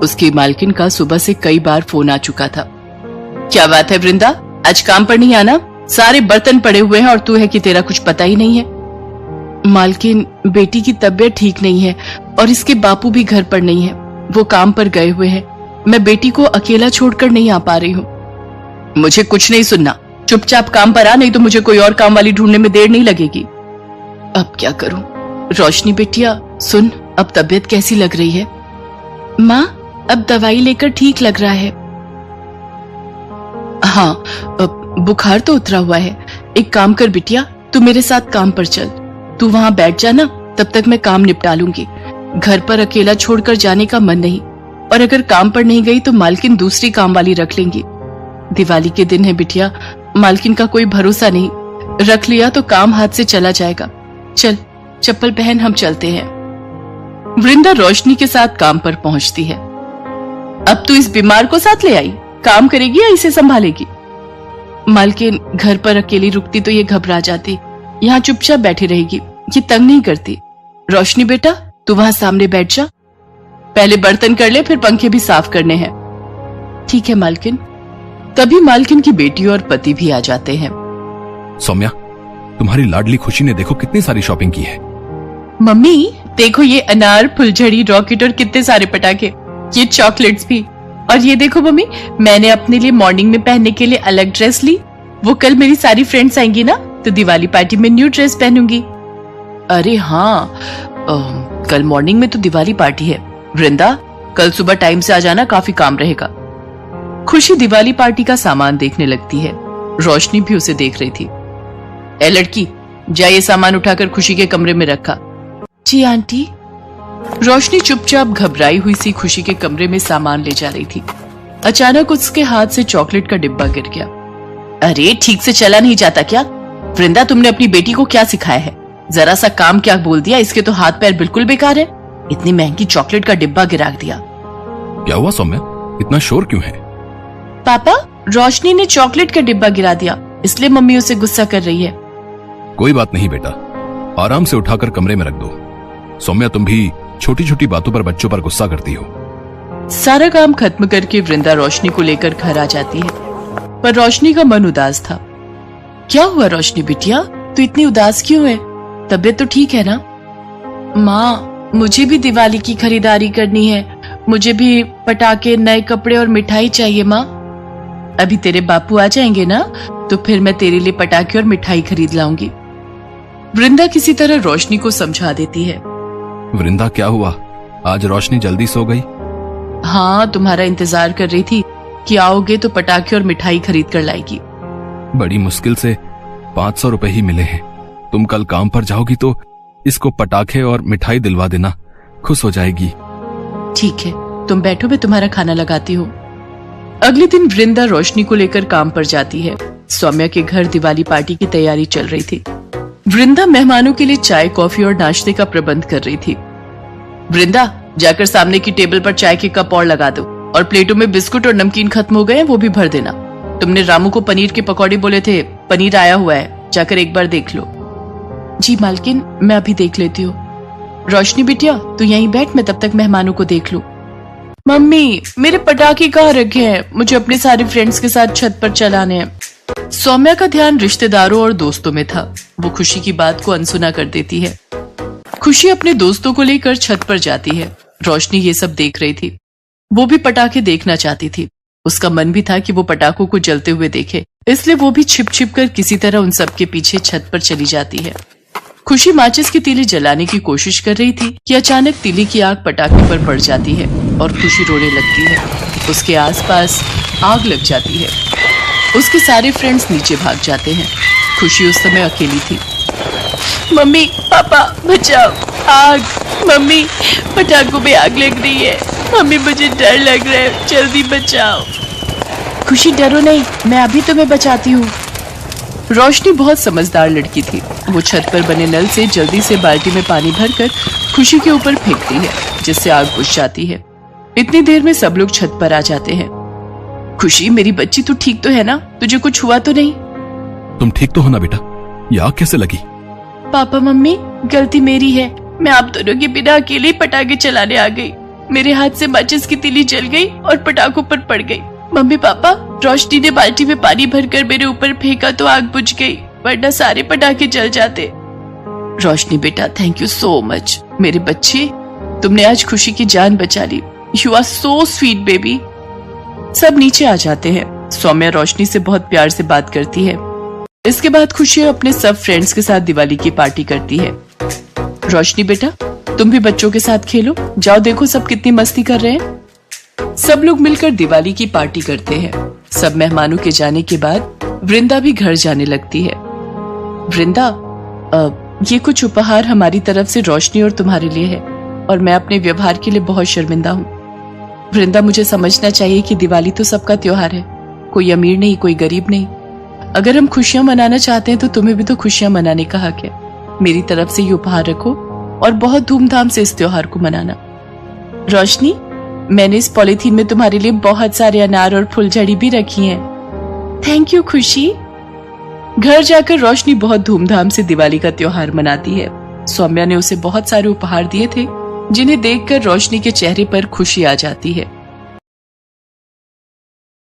उसकी मालकिन का सुबह से कई बार फोन आ चुका था। क्या बात है वृंदा, आज काम पर नहीं आना? सारे बर्तन पड़े हुए हैं और तू है कि तेरा कुछ पता ही नहीं है। मालकिन, बेटी की तबीयत ठीक नहीं है और इसके बापू भी घर पर नहीं है, वो काम पर गए हुए हैं। मैं बेटी को अकेला छोड़कर नहीं आ पा रही हूँ। मुझे कुछ नहीं सुनना, चुपचाप काम पर आ, नहीं तो मुझे कोई और काम वाली ढूंढने में देर नहीं लगेगी। अब क्या करूं? रोशनी बेटिया सुन, अब तबीयत कैसी लग रही है? माँ, अब दवाई लेकर ठीक लग रहा है। हाँ, बुखार तो उतरा हुआ है। एक काम कर बिटिया, तू मेरे साथ काम पर चल। तू वहां बैठ जाना, तब तक मैं काम निपटा लूंगी। घर पर अकेला छोड़कर जाने का मन नहीं, और अगर काम पर नहीं गई तो मालकिन दूसरी काम वाली रख लेंगी। दिवाली के दिन है बिटिया, मालकिन का कोई भरोसा नहीं, रख लिया तो काम हाथ से चला जाएगा। चल, चप्पल पहन, हम चलते हैं। वृंदा रोशनी के साथ काम पर पहुंचती है। अब तू इस बीमार को साथ ले आई, काम करेगी या इसे संभालेगी? मालकिन, घर पर अकेली रुकती तो ये घबरा जाती, यहाँ चुपचाप बैठी रहेगी, ये तंग नहीं करती। रोशनी बेटा, तू वहां सामने बैठ जा, पहले बर्तन कर ले, फिर पंखे भी साफ करने हैं। ठीक है मालकिन। तभी मालकिन की बेटी और पति भी आ जाते हैं। सौम्या, तुम्हारी लाडली खुशी ने देखो कितनी सारी शॉपिंग की है। मम्मी देखो, ये अनार, फुलझड़ी, रॉकेट और कितने सारे पटाखे, ये चॉकलेट्स भी। और ये देखो मम्मी, मैंने अपने लिए मॉर्निंग में पहनने के लिए अलग ड्रेस ली। वो कल मेरी सारी फ्रेंड्स आएंगी ना, तो दिवाली पार्टी में न्यू ड्रेस पहनूंगी। अरे हाँ, कल मॉर्निंग में तो दिवाली पार्टी है। वृंदा, कल सुबह टाइम से आ जाना, काफी काम रहेगा। खुशी दिवाली पार्टी का सामान देखने लगती है। रोशनी भी उसे देख रही थी। ए लड़की, जा ये सामान उठाकर खुशी के कमरे में रखा। जी आंटी। रोशनी चुपचाप घबराई हुई सी खुशी के कमरे में सामान ले जा रही थी। अचानक उसके हाथ से चॉकलेट का डिब्बा गिर गया। अरे ठीक से चला नहीं जाता क्या? वृंदा, तुमने अपनी बेटी को क्या सिखाया है? जरा सा काम क्या बोल दिया, इसके तो हाथ पैर बिल्कुल बेकार है। इतनी महंगी चॉकलेट का डिब्बा गिरा दिया। क्या हुआ सौम्या, इतना शोर क्यों है? पापा, रोशनी ने चॉकलेट का डिब्बा गिरा दिया, इसलिए मम्मी उसे गुस्सा कर रही है। कोई बात नहीं बेटा, आराम से उठाकर कमरे में रख दो। सौम्या, तुम भी छोटी छोटी बातों पर बच्चों पर गुस्सा करती हो। सारा काम खत्म करके वृंदा रोशनी को लेकर घर आ जाती है, पर रोशनी का मन उदास था। क्या हुआ रोशनी बिटिया, तू इतनी उदास क्यों है? तबीयत तो ठीक है ना? माँ, मुझे भी दिवाली की खरीदारी करनी है। मुझे भी पटाखे, नए कपड़े और मिठाई चाहिए माँ। अभी तेरे बापू आ जाएंगे ना, तो फिर मैं तेरे लिए पटाखे और मिठाई खरीद लाऊंगी। वृंदा किसी तरह रोशनी को समझा देती है। वृंदा, क्या हुआ, आज रोशनी जल्दी सो गई? हाँ, तुम्हारा इंतजार कर रही थी कि आओगे तो पटाखे और मिठाई खरीद कर लाएगी। बड़ी मुश्किल से 500 रुपए ही मिले हैं। तुम कल काम पर जाओगी तो इसको पटाखे और मिठाई दिलवा देना, खुश हो जाएगी। ठीक है, तुम बैठो, मैं तुम्हारा खाना लगाती हूँ। अगले दिन वृंदा रोशनी को लेकर काम पर जाती है। सौम्या के घर दिवाली पार्टी की तैयारी चल रही थी। वृंदा मेहमानों के लिए चाय, कॉफी और नाश्ते का प्रबंध कर रही थी। वृंदा, जाकर सामने की टेबल पर चाय के कप और लगा दो, और प्लेटों में बिस्कुट और नमकीन खत्म हो गए हैं, वो भी भर देना। तुमने रामू को पनीर के पकौड़े बोले थे, पनीर आया हुआ है, जाकर एक बार देख लो। जी मालकिन, मैं अभी देख लेती हूँ। रोशनी बिटिया, तू यहीं बैठ, मैं तब तक मेहमानों को देख लूं। मम्मी, मेरे पटाखे कहाँ रखे हैं? मुझे अपने सारे फ्रेंड्स के साथ छत पर चलाने हैं। सौम्या का ध्यान रिश्तेदारों और दोस्तों में था। वो खुशी की बात को अनसुना कर देती है। खुशी अपने दोस्तों को लेकर छत पर जाती है। रोशनी ये सब देख रही थी। वो भी पटाखे देखना चाहती थी। उसका मन भी था कि वो पटाखों को जलते हुए देखे, इसलिए वो भी छिप छिप कर किसी तरह उन सब के पीछे छत पर चली जाती है। खुशी माचिस की तीली जलाने की कोशिश कर रही थी कि अचानक तीली की आग पटाखे पर पड़ जाती है और खुशी रोने लगती है। उसके आसपास आग लग जाती है। उसके सारे फ्रेंड्स नीचे भाग जाते हैं। खुशी उस समय अकेली थी। मम्मी, पापा, बचाओ, आग! मम्मी, पटाखों में आग लग रही है। मम्मी, मुझे डर लग रहा है, जल्दी बचाओ। खुशी, डरो नहीं, मैं अभी तुम्हें बचाती हूँ। रोशनी बहुत समझदार लड़की थी। वो छत पर बने नल से जल्दी से बाल्टी में पानी भरकर खुशी के ऊपर फेंकती है, जिससे आग बुझ जाती है। इतनी देर में सब लोग छत पर आ जाते हैं। खुशी, मेरी बच्ची, तू ठीक तो है ना? तुझे कुछ हुआ तो नहीं? तुम ठीक तो हो ना बेटा? ये आग कैसे लगी? पापा, मम्मी, गलती मेरी है। मैं आप दोनों के बिना अकेले पटाखे चलाने आ गई। मेरे हाथ से माचिस की तीली जल गई और पटाखों पर पड़ गई। मम्मी पापा, रोशनी ने बाल्टी में पानी भरकर मेरे ऊपर फेंका तो आग बुझ गई, वरना सारे पटाखे जल जाते। रोशनी बेटा, थैंक यू सो मच। मेरे बच्चे, तुमने आज खुशी की जान बचा ली। You are so sweet baby. सब नीचे आ जाते हैं। सौम्या रोशनी से बहुत प्यार से बात करती है। इसके बाद खुशी अपने सब फ्रेंड्स के साथ दिवाली की पार्टी करती है। रोशनी बेटा, तुम भी बच्चों के साथ खेलो, जाओ देखो सब कितनी मस्ती कर रहे हैं। सब लोग मिलकर दिवाली की पार्टी करते हैं। सब मेहमानों के जाने के बाद वृंदा भी घर जाने लगती है। वृंदा, ये कुछ उपहार हमारी तरफ से रोशनी और तुम्हारे लिए है और मैं अपने व्यवहार के लिए बहुत शर्मिंदा हूँ। वृंदा, मुझे समझना चाहिए कि दिवाली तो सबका त्योहार है, कोई अमीर नहीं, कोई गरीब नहीं। अगर हम खुशियां मनाना चाहते हैं तो तुम्हें भी तो खुशियां मनाने का हक है। मेरी तरफ से ये उपहार रखो और बहुत धूमधाम से इस त्योहार को मनाना। रोशनी, मैंने इस पॉलीथीन में तुम्हारे लिए बहुत सारे अनार और फुलझड़ी भी रखी हैं। थैंक यू खुशी। घर जाकर रोशनी बहुत धूमधाम से दिवाली का त्योहार मनाती है। सौम्या ने उसे बहुत सारे उपहार दिए थे, जिन्हें देखकर रोशनी के चेहरे पर खुशी आ जाती है।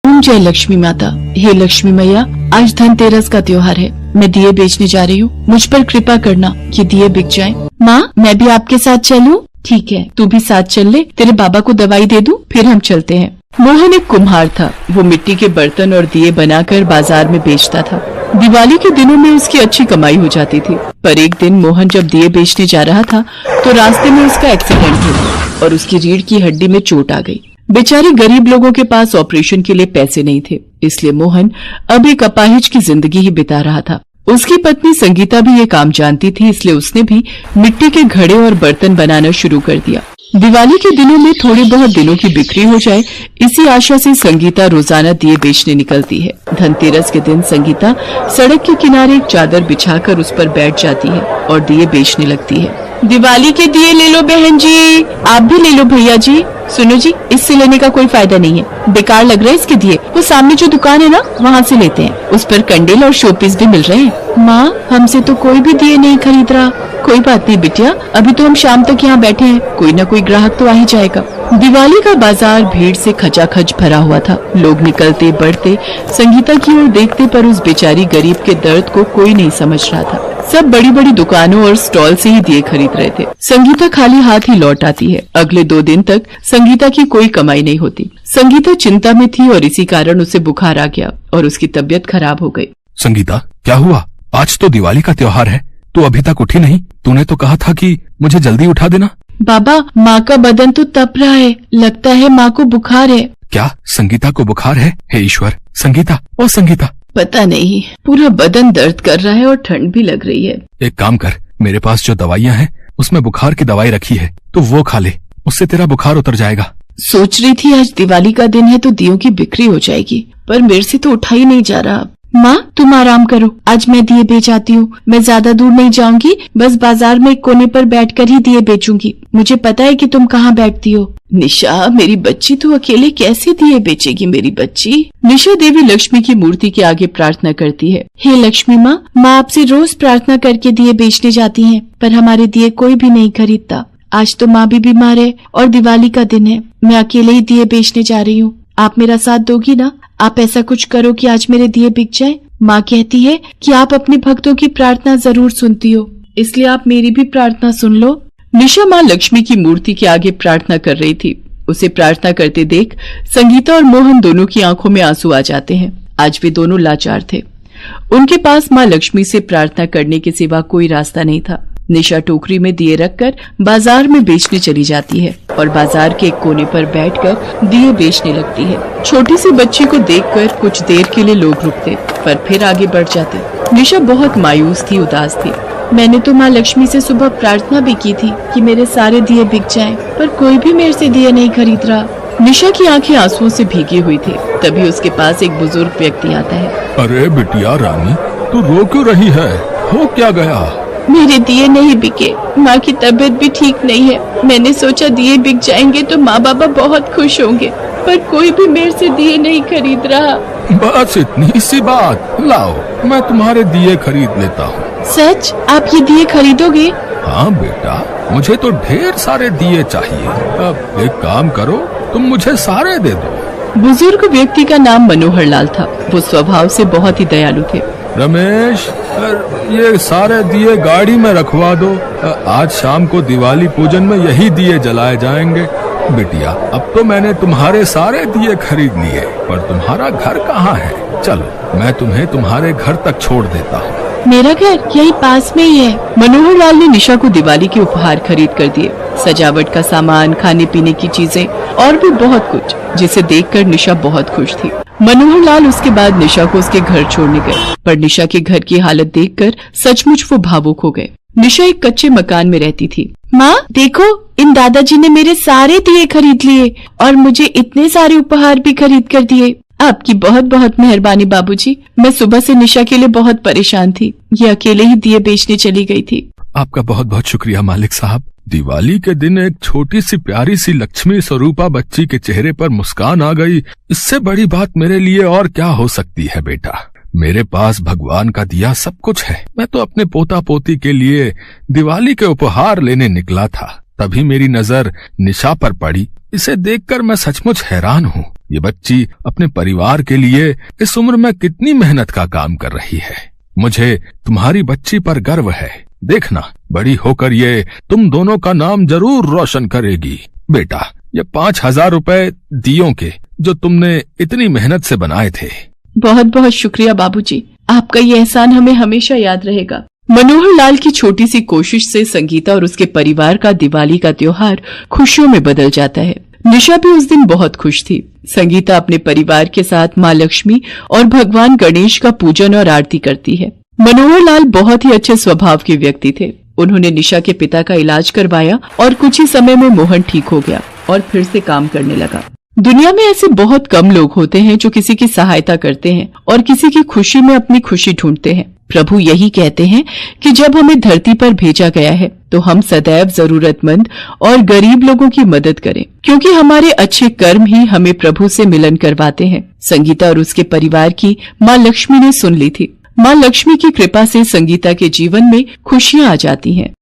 जय लक्ष्मी माता। हे लक्ष्मी मैया, आज धनतेरस का त्योहार है। मैं दिए बेचने जा रही हूँ, मुझ पर कृपा करना, ये दिए बिक जाएं। माँ, मैं भी आपके साथ चलूं? ठीक है, तू भी साथ चल ले। तेरे बाबा को दवाई दे दूं, फिर हम चलते हैं। मोहन एक कुम्हार था। वो मिट्टी के बर्तन और दिए बनाकर बाजार में बेचता था। दिवाली के दिनों में उसकी अच्छी कमाई हो जाती थी। पर एक दिन मोहन जब दिए बेचने जा रहा था तो रास्ते में उसका एक्सीडेंट हो गया और उसकी रीढ़ की हड्डी में चोट आ गई। बेचारे गरीब लोगों के पास ऑपरेशन के लिए पैसे नहीं थे, इसलिए मोहन अब एक अपाहिज की जिंदगी ही बिता रहा था। उसकी पत्नी संगीता भी ये काम जानती थी, इसलिए उसने भी मिट्टी के घड़े और बर्तन बनाना शुरू कर दिया। दिवाली के दिनों में थोड़े बहुत दिनों की बिक्री हो जाए, इसी आशा से संगीता रोजाना दिए बेचने निकलती है। धनतेरस के दिन संगीता सड़क के किनारे एक चादर बिछाकर उस पर बैठ जाती है और दिए बेचने लगती है। दिवाली के दिए ले लो बहन जी, आप भी ले लो भैया जी। सुनो जी, इससे लेने का कोई फायदा नहीं है, बेकार लग रहा है इसके दिए। वो सामने जो दुकान है ना, वहाँ से लेते हैं, उस पर कंडेल और शोपीस भी मिल रहे हैं। माँ, हमसे तो कोई भी दिए नहीं खरीद रहा। कोई बात नहीं बिटिया, अभी तो हम शाम तक यहाँ बैठे हैं, कोई ना कोई ग्राहक तो आ ही जाएगा। दिवाली का बाजार भीड़ से खचाखच भरा हुआ था। लोग निकलते बढ़ते संगीता की ओर देखते, पर उस बेचारी गरीब के दर्द को कोई नहीं समझ रहा था। सब बड़ी बड़ी दुकानों और स्टॉल से ही दिए खरीद रहे थे। संगीता खाली हाथ ही लौट आती है। अगले 2 दिन तक संगीता की कोई कमाई नहीं होती। संगीता चिंता में थी और इसी कारण उसे बुखार आ गया और उसकी तबीयत खराब हो गई। संगीता, क्या हुआ? आज तो दिवाली का त्योहार है, तू अभी तक उठी नहीं? तूने तो कहा था कि मुझे जल्दी उठा देना। बाबा, माँ का बदन तो तप रहा है, लगता है माँ को बुखार है। क्या संगीता को बुखार है? हे ईश्वर, संगीता, ओ संगीता। पता नहीं, पूरा बदन दर्द कर रहा है और ठंड भी लग रही है। एक काम कर, मेरे पास जो दवाइयाँ हैं उसमें बुखार की दवाई रखी है, तो वो खा ले, उससे तेरा बुखार उतर जाएगा। सोच रही थी आज दिवाली का दिन है तो दियों की बिक्री हो जाएगी, पर मेरे से तो उठा ही नहीं जा रहा। माँ, तुम आराम करो, आज मैं दिए बेच आती हूँ। मैं ज्यादा दूर नहीं जाऊंगी, बस बाजार में एक कोने पर बैठकर ही दिए बेचूंगी। मुझे पता है कि तुम कहाँ बैठती हो। निशा, मेरी बच्ची तो अकेले कैसे दिए बेचेगी? मेरी बच्ची। निशा देवी लक्ष्मी की मूर्ति के आगे प्रार्थना करती है। हे लक्ष्मी माँ, माँ आपसे रोज प्रार्थना करके दिए बेचने जाती है, पर हमारे दिए कोई भी नहीं खरीदता। आज तो माँ भी बीमार है और दिवाली का दिन है, मैं अकेले ही दिए बेचने जा रही हूँ। आप मेरा साथ दोगी ना? आप ऐसा कुछ करो कि आज मेरे दिए बिक जाए। माँ कहती है कि आप अपने भक्तों की प्रार्थना जरूर सुनती हो, इसलिए आप मेरी भी प्रार्थना सुन लो। निशा माँ लक्ष्मी की मूर्ति के आगे प्रार्थना कर रही थी। उसे प्रार्थना करते देख संगीता और मोहन दोनों की आंखों में आंसू आ जाते हैं। आज वे दोनों लाचार थे। उनके पास माँ लक्ष्मी से प्रार्थना करने के सिवा कोई रास्ता नहीं था। निशा टोकरी में दिए रखकर बाजार में बेचने चली जाती है और बाजार के एक कोने पर बैठकर दिए बेचने लगती है। छोटी सी बच्ची को देखकर कुछ देर के लिए लोग रुकते, पर फिर आगे बढ़ जाते। निशा बहुत मायूस थी, उदास थी। मैंने तो माँ लक्ष्मी से सुबह प्रार्थना भी की थी कि मेरे सारे दिए बिक जाएं, पर कोई भी मेरे से दिए नहीं खरीद रहा। निशा की आंखें आंसुओं से भीगी हुई थी। तभी उसके पास एक बुजुर्ग व्यक्ति आता है। अरे बिटिया रानी, तू रो क्यों रही है? हो क्या गया? मेरे दिए नहीं बिके, माँ की तबीयत भी ठीक नहीं है। मैंने सोचा दिए बिक जाएंगे तो माँ बाबा बहुत खुश होंगे, पर कोई भी मेरे से दिए नहीं खरीद रहा। बस इतनी सी बात, लाओ मैं तुम्हारे दिए खरीद लेता हूँ। सच? आप ये दिए खरीदोगे? हाँ बेटा, मुझे तो ढेर सारे दिए चाहिए। अब एक काम करो, तुम मुझे सारे दे दो। बुजुर्ग व्यक्ति का नाम मनोहर लाल था। वो स्वभाव से बहुत ही दयालु थे। रमेश, ये सारे दिए गाड़ी में रखवा दो। आज शाम को दिवाली पूजन में यही दिए जलाए जाएंगे। बिटिया, अब तो मैंने तुम्हारे सारे दिए खरीद लिए, पर तुम्हारा घर कहाँ है? चलो, मैं तुम्हें तुम्हारे घर तक छोड़ देता हूँ। मेरा घर यही पास में ही है। मनोहर लाल ने निशा को दिवाली के उपहार खरीद कर दिए, सजावट का सामान, खाने पीने की चीजें और भी बहुत कुछ, जिसे देखकर निशा बहुत खुश थी। मनोहर लाल उसके बाद निशा को उसके घर छोड़ने गए, पर निशा के घर की हालत देखकर सचमुच वो भावुक हो गए। निशा एक कच्चे मकान में रहती थी। माँ देखो, इन दादाजी ने मेरे सारे दिए खरीद लिए और मुझे इतने सारे उपहार भी खरीद कर दिए। आपकी बहुत बहुत मेहरबानी बाबूजी। मैं सुबह से निशा के लिए बहुत परेशान थी। ये अकेले ही दिए बेचने चली गई थी। आपका बहुत बहुत शुक्रिया मालिक साहब। दिवाली के दिन एक छोटी सी प्यारी सी लक्ष्मी स्वरूपा बच्ची के चेहरे पर मुस्कान आ गई, इससे बड़ी बात मेरे लिए और क्या हो सकती है बेटा। मेरे पास भगवान का दिया सब कुछ है। मैं तो अपने पोता पोती के लिए दिवाली के उपहार लेने निकला था, तभी मेरी नजर निशा पर पड़ी। इसे देखकर मैं सचमुच हैरान हूँ। ये बच्ची अपने परिवार के लिए इस उम्र में कितनी मेहनत का काम कर रही है। मुझे तुम्हारी बच्ची पर गर्व है। देखना, बड़ी होकर ये तुम दोनों का नाम जरूर रोशन करेगी। बेटा, ये 5,000 रुपए दियों के जो तुमने इतनी मेहनत से बनाए थे। बहुत बहुत शुक्रिया बाबूजी, आपका ये एहसान हमें हमेशा याद रहेगा। मनोहर लाल की छोटी सी कोशिश से संगीता और उसके परिवार का दिवाली का त्योहार खुशियों में बदल जाता है। निशा भी उस दिन बहुत खुश थी। संगीता अपने परिवार के साथ माँ लक्ष्मी और भगवान गणेश का पूजन और आरती करती है। मनोहर लाल बहुत ही अच्छे स्वभाव के व्यक्ति थे। उन्होंने निशा के पिता का इलाज करवाया और कुछ ही समय में मोहन ठीक हो गया और फिर से काम करने लगा। दुनिया में ऐसे बहुत कम लोग होते हैं जो किसी की सहायता करते हैं और किसी की खुशी में अपनी खुशी ढूंढते हैं। प्रभु यही कहते हैं कि जब हमें धरती पर भेजा गया है तो हम सदैव जरूरतमंद और गरीब लोगों की मदद करें, क्योंकि हमारे अच्छे कर्म ही हमें प्रभु से मिलन करवाते हैं। संगीता और उसके परिवार की माँ लक्ष्मी ने सुन ली थी। माँ लक्ष्मी की कृपा से संगीता के जीवन में खुशियाँ आ जाती हैं।